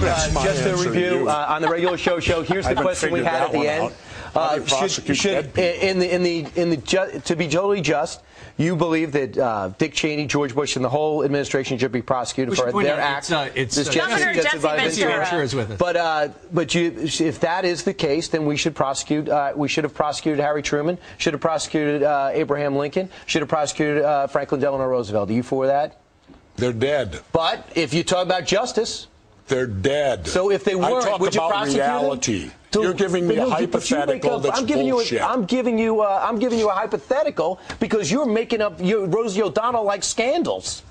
just to review on the regular show, here's the question we had at the end. To be totally just, you believe that Dick Cheney, George Bush, and the whole administration should be prosecuted for their acts? Governor Jesse Ventura is with us. But if that is the case, then we should prosecute. We should have prosecuted Harry Truman. Should have prosecuted Abraham Lincoln. Should have prosecuted Franklin Delano Roosevelt. Are you for that? They're dead. But if you talk about justice, they're dead. So if they weren't, would you prosecute reality. You're giving me a hypothetical that's bullshit. I'm giving you a hypothetical because you're making up Rosie O'Donnell-like scandals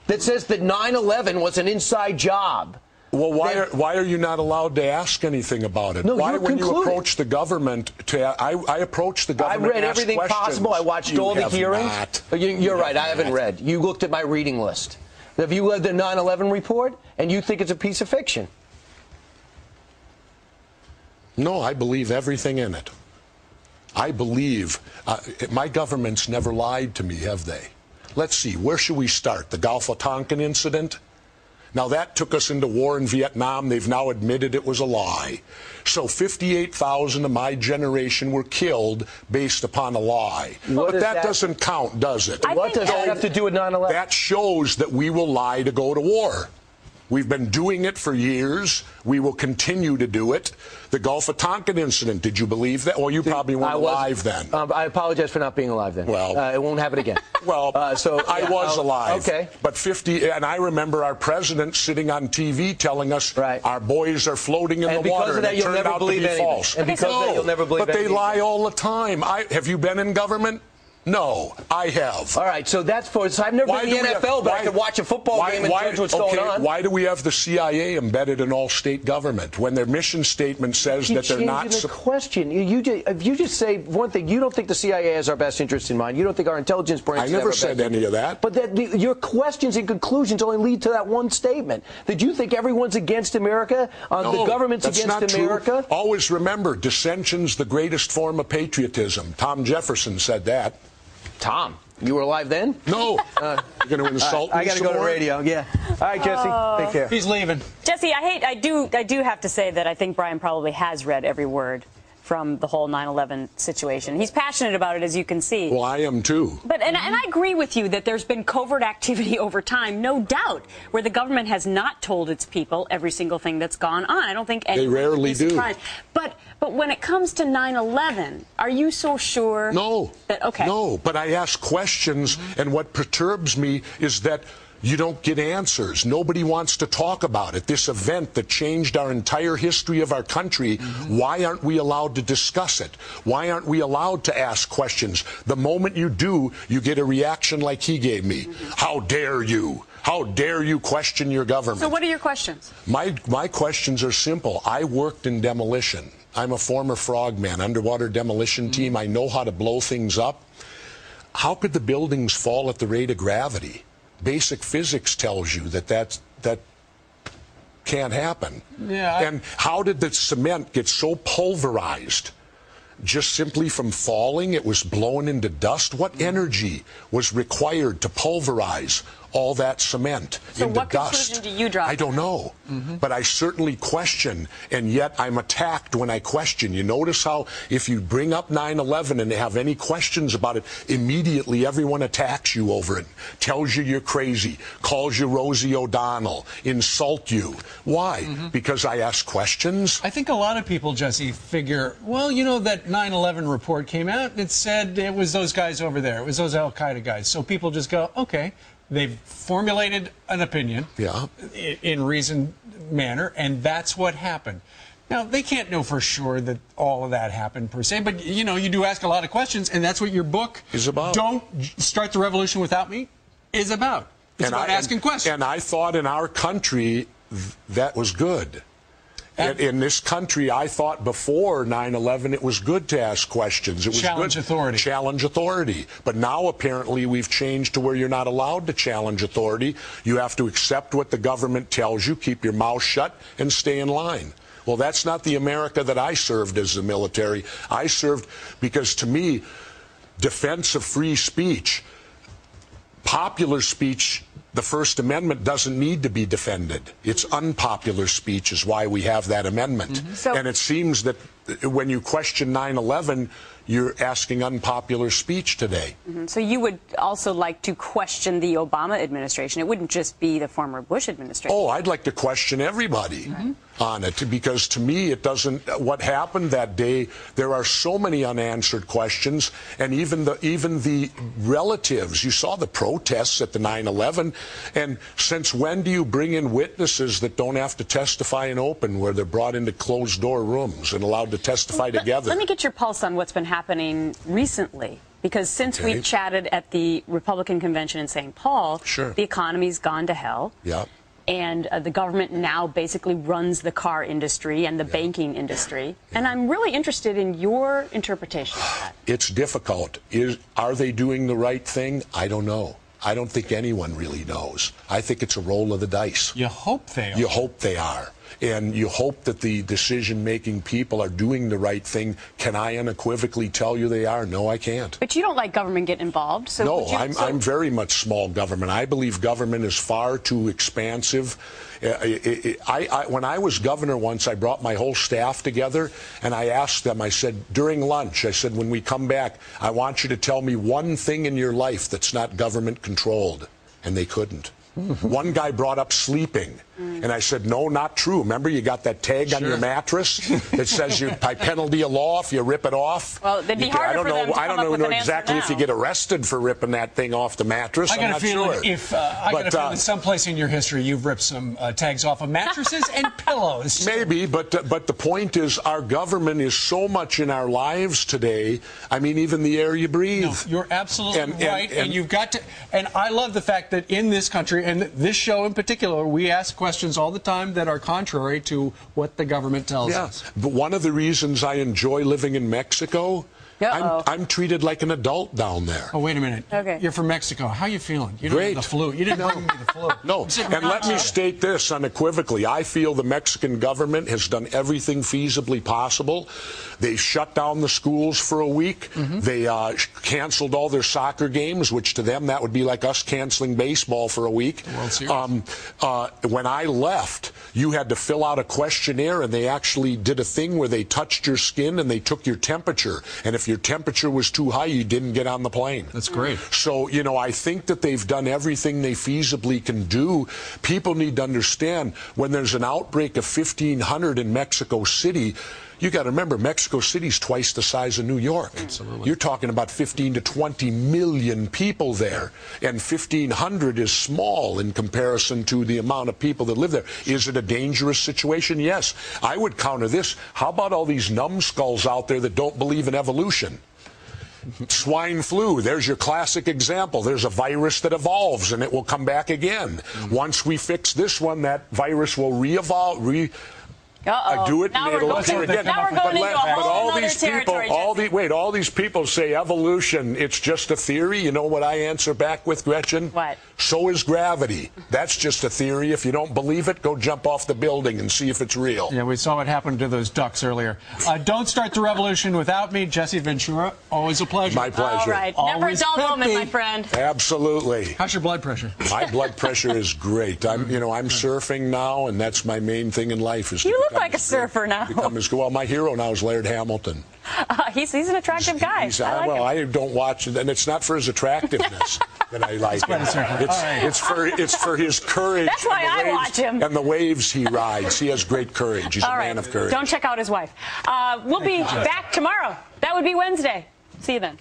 that says that 9/11 was an inside job. Well, why are you not allowed to ask anything about it? No, why, when you approach the government, I approach the government. I read everything possible. I watched all the hearings. You're right. I haven't read. You looked at my reading list. Have you read the 9/11 report and you think it's a piece of fiction? No, I believe everything in it. I believe my government's never lied to me, have they? Let's see. Where should we start? The Gulf of Tonkin incident? Now, that took us into war in Vietnam. They've now admitted it was a lie. So 58,000 of my generation were killed based upon a lie. But that doesn't count, does it? What does that have to do with 9/11? That shows that we will lie to go to war. We've been doing it for years. We will continue to do it. The Gulf of Tonkin incident, did you believe that? Well, you probably weren't alive then. I apologize for not being alive then. Well, it won't happen again. Well, I was alive. Okay. But and I remember our president sitting on TV telling us our boys are floating in the water. And because of that, you'll never believe anything. And because of that, you'll never believe anything. But they lie all the time. Have you been in government? No, I have. All right, so that's so I've never been in the NFL, but I could watch a football game and judge what's going on. Why do we have the CIA embedded in all state government when their mission statement says that they're not? The question. If you just say one thing, you don't think the CIA has our best interest in mind. You don't think our intelligence branch. I never said any of that. But your questions and conclusions only lead to that one statement. That you think everyone's against America, the government's against America. True. Always remember, dissension's the greatest form of patriotism. Tom Jefferson said that. Tom, you were alive then? No. You're going to insult me. I got to go to radio. Yeah. All right, Jesse. Take care. He's leaving. Jesse, I do have to say that I think Brian probably has read every word from the whole 9/11 situation. He's passionate about it, as you can see. Well, I am too. But and I agree with you that there's been covert activity over time, no doubt, where the government has not told its people every single thing that's gone on. I don't think anyone they rarely would be surprised. do. But when it comes to 9/11, are you so sure? No. No, but I ask questions, and what perturbs me is that you don't get answers. Nobody wants to talk about it. This event that changed our entire history of our country, why aren't we allowed to discuss it? Why aren't we allowed to ask questions? The moment you do, you get a reaction like he gave me. How dare you? How dare you question your government? So what are your questions? My questions are simple. I worked in demolition. I'm a former frogman, underwater demolition team. I know how to blow things up. How could the buildings fall at the rate of gravity? Basic physics tells you that can't happen. Yeah. And how did the cement get so pulverized? Just simply from falling, it was blown into dust? What energy was required to pulverize all that cement so into what dust? Conclusion do you draw? I don't know. But I certainly question, and yet I'm attacked when I question. You notice how if you bring up 9/11 and have any questions about it, immediately everyone attacks you over it, tells you you're crazy, calls you Rosie O'Donnell, insult you. Why? Because I ask questions? I think a lot of people, Jesse, figure, well, you know, that 9/11 report came out, it said it was those guys over there, it was those Al-Qaeda guys. So people just go, okay. They've formulated an opinion in reasoned manner, and that's what happened. Now, they can't know for sure that all of that happened per se, but, you know, you do ask a lot of questions, and that's what your book is about. Don't Start the Revolution Without Me is about. It's about asking questions. And I thought in our country that was good. In this country, I thought before 9/11 it was good to ask questions. It was challenge authority. Challenge authority. But now apparently we've changed to where you're not allowed to challenge authority. You have to accept what the government tells you, keep your mouth shut, and stay in line. Well, that's not the America that I served as the military. I served because, to me, defense of free speech, popular speech the First Amendment doesn't need to be defended. It's unpopular speech is why we have that amendment. And it seems that when you question 9/11, you're asking unpopular speech today. So you would also like to question the Obama administration. It wouldn't just be the former Bush administration. Oh, I'd like to question everybody on it, because to me it doesn't, what happened that day, there are so many unanswered questions, and even the relatives, you saw the protests at the 9/11, and since when do you bring in witnesses that don't have to testify in open, where they're brought into closed door rooms and allowed to testify together? Let me get your pulse on what's been happening recently, because since we chatted at the Republican convention in St. Paul, the economy's gone to hell. And the government now basically runs the car industry and the banking industry. And I'm really interested in your interpretation of that. It's difficult. Are they doing the right thing? I don't know. I don't think anyone really knows. I think it's a roll of the dice. You hope they are. You hope they are. And you hope that the decision-making people are doing the right thing. Can I unequivocally tell you they are? No, I can't. But you don't like government getting involved. So no, I'm very much small government. I believe government is far too expansive. When I was governor once, I brought my whole staff together, and I asked them, I said, during lunch, I said, when we come back, I want you to tell me one thing in your life that's not government-controlled. And they couldn't. One guy brought up sleeping, and I said, no, not true. Remember, you got that tag on your mattress that says you, by penalty of law, if you rip it off. Well, it'd be harder for them to come up with an answer now. I don't know exactly if you get arrested for ripping that thing off the mattress. I got a feeling that someplace in your history you've ripped some tags off of mattresses and pillows. Maybe, but the point is, our government is so much in our lives today. I mean, even the air you breathe. No, you're absolutely right, and you've got to. And I love the fact that in this country, and this show in particular, we ask questions all the time that are contrary to what the government tells us. But one of the reasons I enjoy living in Mexico, I'm treated like an adult down there. Oh, wait a minute. Okay. You're from Mexico. How are you feeling? You don't have the flu. You didn't bring me the flu. No. And let me state this unequivocally. I feel the Mexican government has done everything feasibly possible. They shut down the schools for a week. They canceled all their soccer games, which to them that would be like us canceling baseball for a week. World Series. When I left, you had to fill out a questionnaire, and they actually did a thing where they touched your skin and they took your temperature. And if your temperature was too high, you didn't get on the plane. That's great. So, you know, I think that they've done everything they feasibly can do. People need to understand, when there's an outbreak of 1,500 in Mexico City, you got to remember, Mexico City's twice the size of New York. Absolutely. You're talking about 15 to 20 million people there, and 1,500 is small in comparison to the amount of people that live there. Is it a dangerous situation? Yes. I would counter this. How about all these numbskulls out there that don't believe in evolution? Swine flu, there's your classic example. There's a virus that evolves, and it will come back again. Once we fix this one, that virus will re-evolve, do it, and it'll appear again. Now we're going into a whole other territory. All these people say evolution, it's just a theory. You know what I answer back with, Gretchen? What? So is gravity. That's just a theory. If you don't believe it, go jump off the building and see if it's real. Yeah, we saw what happened to those ducks earlier. Don't start the revolution without me, Jesse Ventura. Always a pleasure. My pleasure. All right. Never a dull moment, my friend. Absolutely. How's your blood pressure? My blood pressure is great. I'm surfing now, and that's my main thing in life. Is you look like a surfer now. Well, my hero now is Laird Hamilton. He's an attractive guy. I don't watch it, and it's not for his attractiveness that I like him. It's for his courage. That's why I watch him. And the waves he rides. He has great courage. He's a man of courage. Don't check out his wife. We'll be back tomorrow. That would be Wednesday. See you then.